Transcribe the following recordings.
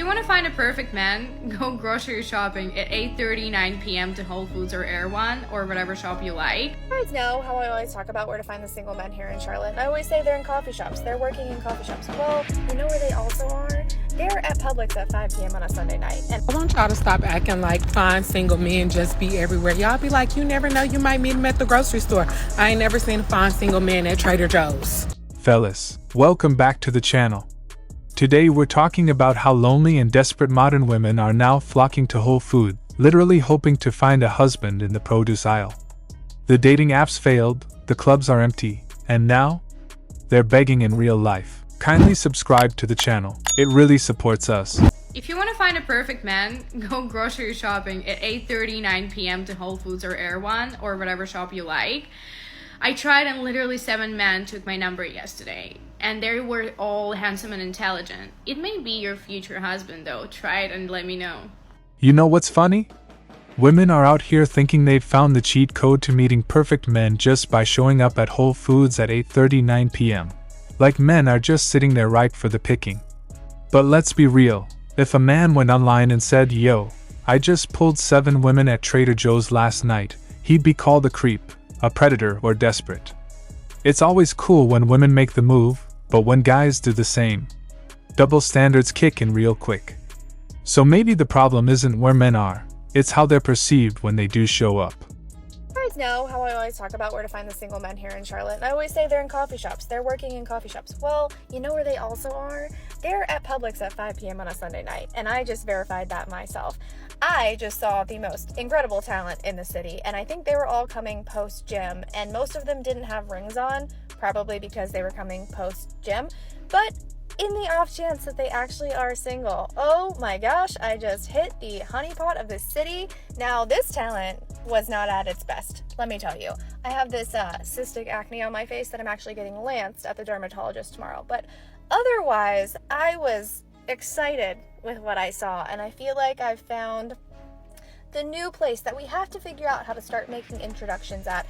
you want to find a perfect man, go grocery shopping at 8:39 p.m. to Whole Foods or Erewhon or whatever shop you like. You guys know how I always talk about where to find the single men here in Charlotte. I always say they're in coffee shops. They're working in coffee shops. Well, you know where they also are? They're at Publix at 5 p.m. on a Sunday night. And I want y'all to stop acting like fine single men just be everywhere. Y'all be like, you never know, you might meet them at the grocery store. I ain't never seen a fine single man at Trader Joe's. Fellas, welcome back to the channel. Today we're talking about how lonely and desperate modern women are now flocking to Whole Foods, literally hoping to find a husband in the produce aisle. The dating apps failed, the clubs are empty, and now they're begging in real life. Kindly subscribe to the channel, it really supports us. If you want to find a perfect man, go grocery shopping at 8:39 p.m. to Whole Foods or Erewhon or whatever shop you like. I tried and literally 7 men took my number yesterday, and they were all handsome and intelligent. It may be your future husband though. Try it and let me know. You know what's funny? Women are out here thinking they've found the cheat code to meeting perfect men just by showing up at Whole Foods at 8:39 p.m. Like men are just sitting there ripe for the picking. But let's be real, if a man went online and said, "Yo, I just pulled 7 women at Trader Joe's last night," he'd be called a creep, a predator, or desperate. It's always cool when women make the move, but when guys do the same, double standards kick in real quick. So maybe the problem isn't where men are, it's how they're perceived when they do show up. you guys know how I always talk about where to find the single men here in Charlotte. I always say they're in coffee shops. They're working in coffee shops. Well, you know where they also are? They're at Publix at 5 p.m. on a Sunday night, and I just verified that myself. I just saw the most incredible talent in the city, and I think they were all coming post-gym, and most of them didn't have rings on, probably because they were coming post-gym, but in the off chance that they actually are single, oh my gosh, I just hit the honeypot of this city. Now, this talent was not at its best, let me tell you. I have this cystic acne on my face that I'm actually getting lanced at the dermatologist tomorrow, but otherwise, I was excited with what I saw, and I feel like I've found the new place that we have to figure out how to start making introductions at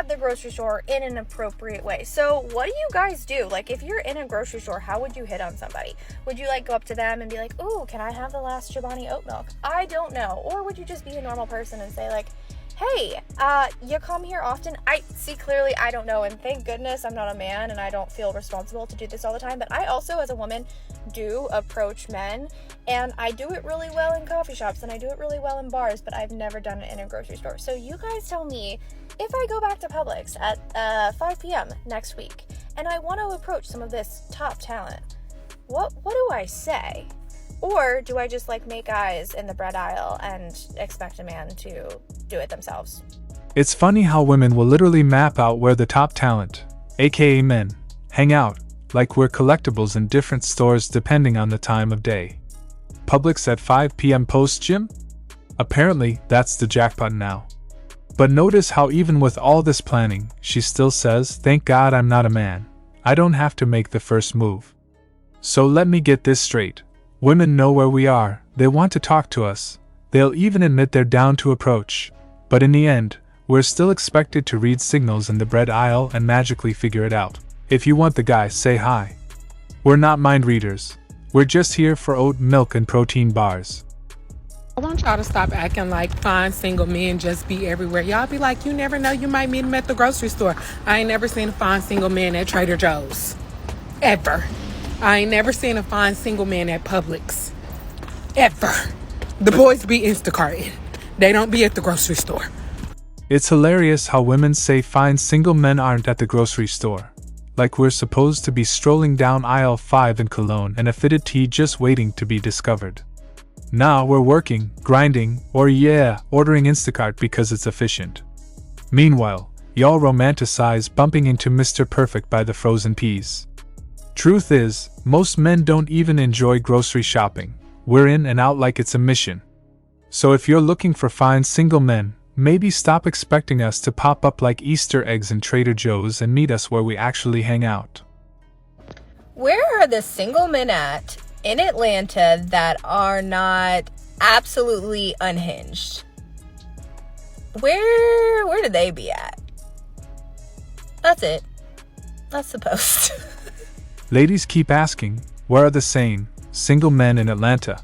the grocery store in an appropriate way. So what do you guys do? Like, if you're in a grocery store, how would you hit on somebody? Would you like go up to them and be like, "Ooh, can I have the last Chobani oat milk?" I don't know. Or would you just be a normal person and say like, "Hey, you come here often?" I see, clearly I don't know, and thank goodness I'm not a man and I don't feel responsible to do this all the time, but I also, as a woman, do approach men, and I do it really well in coffee shops and I do it really well in bars, but I've never done it in a grocery store. So you guys tell me, if I go back to Publix at 5 p.m. next week and I want to approach some of this top talent, what do I say? Or do I just like make eyes in the bread aisle and expect a man to do it themselves? It's funny how women will literally map out where the top talent, aka men, hang out, like we're collectibles in different stores depending on the time of day. Publix at 5 p.m. post-gym? Apparently, that's the jackpot now. But notice how even with all this planning, she still says, "Thank God I'm not a man. I don't have to make the first move." So let me get this straight. Women know where we are, they want to talk to us, they'll even admit they're down to approach. But in the end, we're still expected to read signals in the bread aisle and magically figure it out. If you want the guy, say hi. We're not mind readers. We're just here for oat milk and protein bars. I want y'all to stop acting like fine single men just be everywhere. Y'all be like, you never know, you might meet them at the grocery store. I ain't never seen a fine single man at Trader Joe's. Ever. I ain't never seen a fine single man at Publix. Ever. The boys be Instacarting. They don't be at the grocery store. It's hilarious how women say fine single men aren't at the grocery store. Like we're supposed to be strolling down aisle 5 in cologne and a fitted tee just waiting to be discovered. Now we're working, grinding, or ordering Instacart because it's efficient. Meanwhile, y'all romanticize bumping into Mr. Perfect by the frozen peas. Truth is, most men don't even enjoy grocery shopping. We're in and out like it's a mission. So if you're looking for fine single men, maybe stop expecting us to pop up like Easter eggs in Trader Joe's and meet us where we actually hang out. Where are the single men at in Atlanta that are not absolutely unhinged? Where do they be at? That's it. That's the post. Ladies keep asking, where are the sane, single men in Atlanta?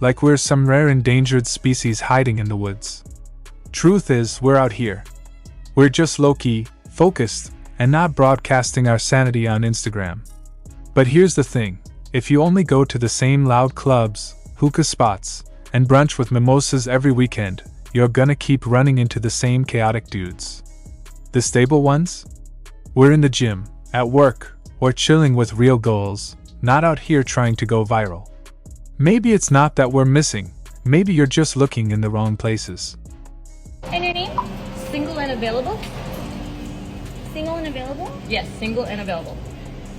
like we're some rare endangered species hiding in the woods. Truth is, we're out here. We're just low-key, focused, and not broadcasting our sanity on Instagram. But here's the thing, if you only go to the same loud clubs, hookah spots, and brunch with mimosas every weekend, you're gonna keep running into the same chaotic dudes. The stable ones? We're in the gym, at work, or chilling with real goals, not out here trying to go viral. Maybe it's not that we're missing, maybe you're just looking in the wrong places. And your name? Single and available? Single and available? Yes, single and available.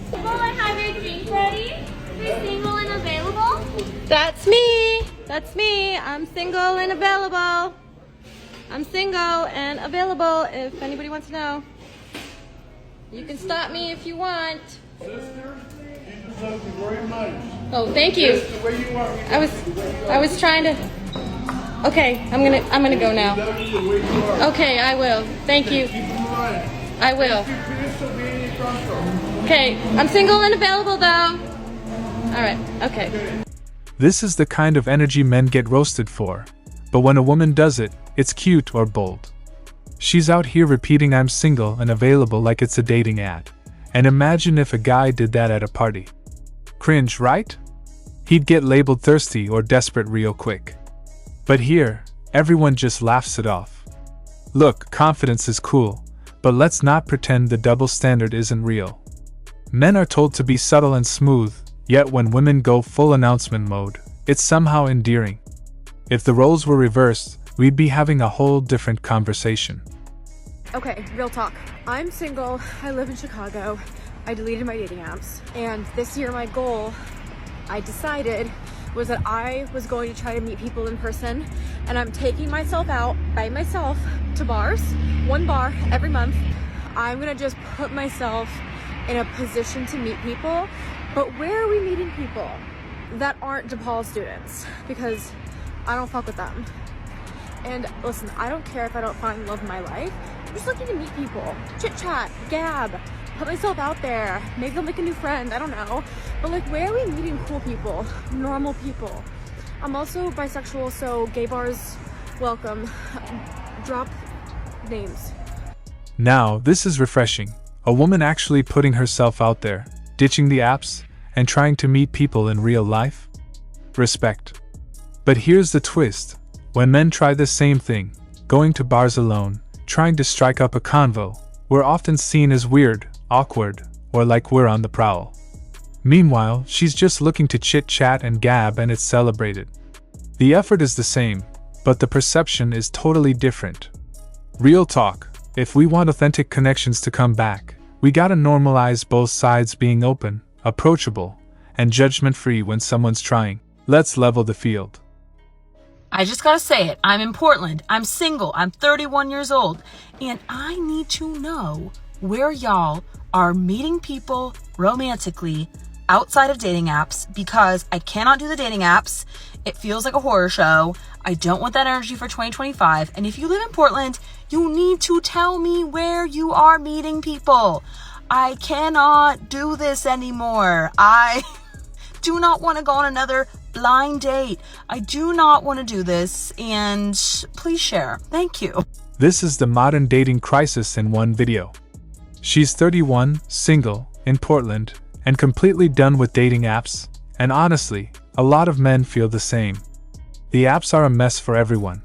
Single and have your drink ready? You're single and available? That's me! That's me! I'm single and available! I'm single and available if anybody wants to know. You can stop me if you want. Sister, you just look very nice. Oh, thank you. Just the way you are. I was trying to. Okay, I'm gonna go now. Love you the way you are. Okay, I will. Thank you. Keep them running. I will. Keep this to be in your front. Okay, I'm single and available though. All right. Okay. This is the kind of energy men get roasted for. But when a woman does it, it's cute or bold. She's out here repeating I'm single and available like it's a dating ad. And imagine if a guy did that at a party. Cringe, right? He'd get labeled thirsty or desperate real quick. But here, everyone just laughs it off. Look, confidence is cool, but let's not pretend the double standard isn't real. Men are told to be subtle and smooth, yet when women go full announcement mode, it's somehow endearing. If the roles were reversed, we'd be having a whole different conversation. Okay, real talk. I'm single, I live in Chicago, I deleted my dating apps, and this year my goal, I decided, was that I was going to try to meet people in person, and I'm taking myself out by myself to bars, one bar every month. I'm gonna just put myself in a position to meet people, but where are we meeting people that aren't DePaul students? Because I don't fuck with them. And listen, I don't care if I don't find love in my life. I'm just looking to meet people, chit chat, gab, put myself out there, maybe I'll make a new friend, I don't know. But like, where are we meeting cool people, normal people? I'm also bisexual, so gay bars, welcome. Drop names. Now, this is refreshing. A woman actually putting herself out there, ditching the apps, and trying to meet people in real life? Respect. But here's the twist. When men try the same thing, going to bars alone, trying to strike up a convo, we're often seen as weird, awkward, or like we're on the prowl. Meanwhile, she's just looking to chit-chat and gab and it's celebrated. The effort is the same, but the perception is totally different. Real talk, if we want authentic connections to come back, we gotta normalize both sides being open, approachable, and judgment-free when someone's trying. Let's level the field. I just gotta say it. I'm in Portland. I'm single. I'm 31 years old. And I need to know where y'all are meeting people romantically outside of dating apps, because I cannot do the dating apps. It feels like a horror show. I don't want that energy for 2025. And if you live in Portland, you need to tell me where you are meeting people. I cannot do this anymore. I do not want to go on another blind date. I do not want to do this, and please share. Thank you. This is the modern dating crisis in one video. She's 31, single, in Portland, and completely done with dating apps, and honestly, a lot of men feel the same. The apps are a mess for everyone.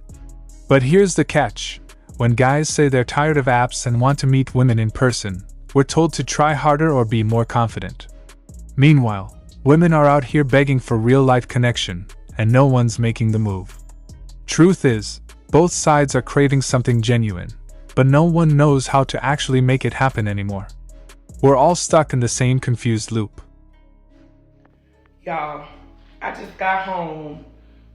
But here's the catch. When guys say they're tired of apps and want to meet women in person, we're told to try harder or be more confident. Meanwhile, women are out here begging for real-life connection, and no one's making the move. Truth is, both sides are craving something genuine, but no one knows how to actually make it happen anymore. We're all stuck in the same confused loop. Y'all, I just got home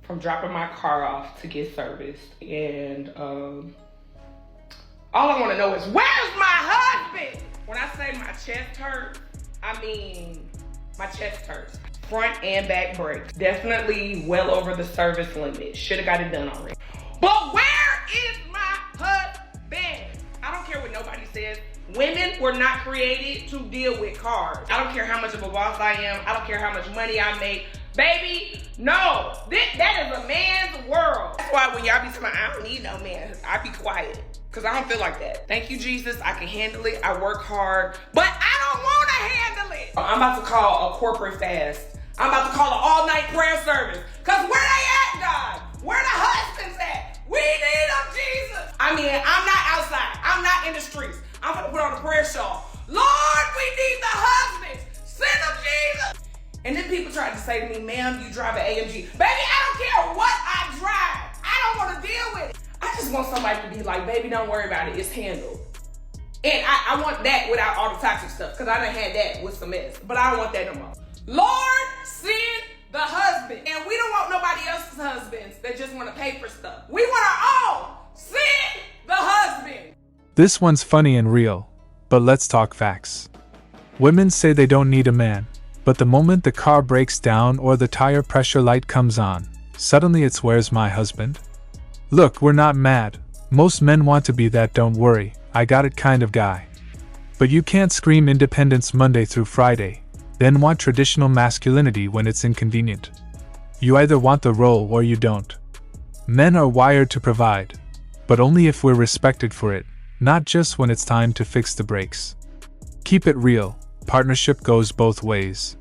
from dropping my car off to get serviced, and all I want to know is, where's my husband? When I say my chest hurts, I mean my chest hurts. Front and back brakes. Definitely well over the service limit. Should have got it done already. But where is my husband? I don't care what nobody says. Women were not created to deal with cars. I don't care how much of a boss I am. I don't care how much money I make. Baby, no. That I don't need no man. I be quiet. Cause I don't feel like that. Thank you, Jesus. I can handle it. I work hard, but I don't want to handle it. I'm about to call a corporate fast. I'm about to call an all-night prayer service. Cause where they at, God? Where the husbands at? We need them, Jesus. I mean, I'm not outside. I'm not in the streets. I'm gonna put on a prayer shawl. Lord, we need the husbands. Send them, Jesus. And then people tried to say to me, ma'am, you drive an AMG. Baby, I don't care what I drive. I don't want to deal with it. I just want somebody to be like, baby, don't worry about it. It's handled. And I want that without all the toxic stuff, because I done had that with some mess. But I don't want that no more. Lord, send the husband. And we don't want nobody else's husbands that just want to pay for stuff. We want our own. Send the husband. This one's funny and real, but let's talk facts. Women say they don't need a man, but the moment the car breaks down or the tire pressure light comes on, suddenly it's where's my husband? Look, we're not mad. Most men want to be that don't worry, I got it kind of guy. But you can't scream independence Monday through Friday, then want traditional masculinity when it's inconvenient. You either want the role or you don't. Men are wired to provide, but only if we're respected for it, not just when it's time to fix the brakes. Keep it real, partnership goes both ways.